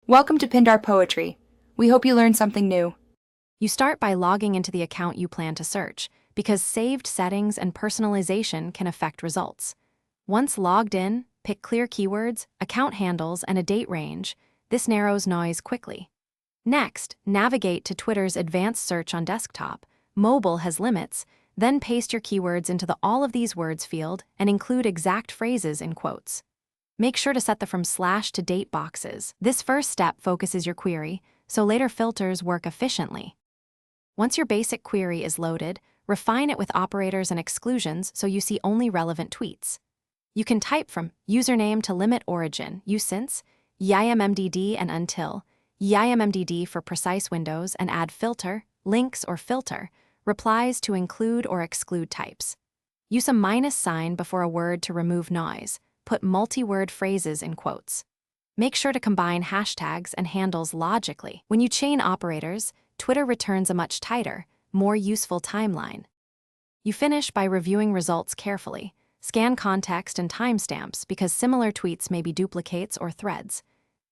Welcome to Pindar Poetry. We hope you learned something new. You start by logging into the account you plan to search, because saved settings and personalization can affect results. Once logged in, pick clear keywords, account handles, and a date range. This narrows noise quickly. Next, navigate to Twitter's advanced search on desktop. Mobile has limits. Then paste your keywords into the All of These Words field and include exact phrases in quotes. Make sure to set the from/ to date boxes. This first step focuses your query, so later filters work efficiently. Once your basic query is loaded, refine it with operators and exclusions so you see only relevant tweets. You can type from username to limit origin, use since, yimmdd and until, yimmdd for precise windows, and add filter, links or filter, replies to include or exclude types. Use a minus sign before a word to remove noise. Put multi-word phrases in quotes. Make sure to combine hashtags and handles logically. When you chain operators, Twitter returns a much tighter, more useful timeline. You finish by reviewing results carefully. Scan context and timestamps because similar tweets may be duplicates or threads.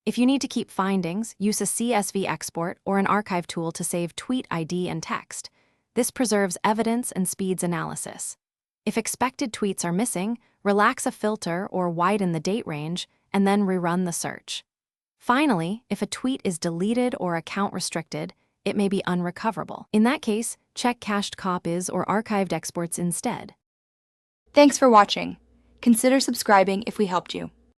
If you need to keep findings, use a CSV export or an archive tool to save tweet ID and text. This preserves evidence and speeds analysis. If expected tweets are missing, relax a filter or widen the date range, and then rerun the search. Finally, if a tweet is deleted or account restricted, it may be unrecoverable. In that case, check cached copies or archived exports instead. Thanks for watching. Consider subscribing if we helped you.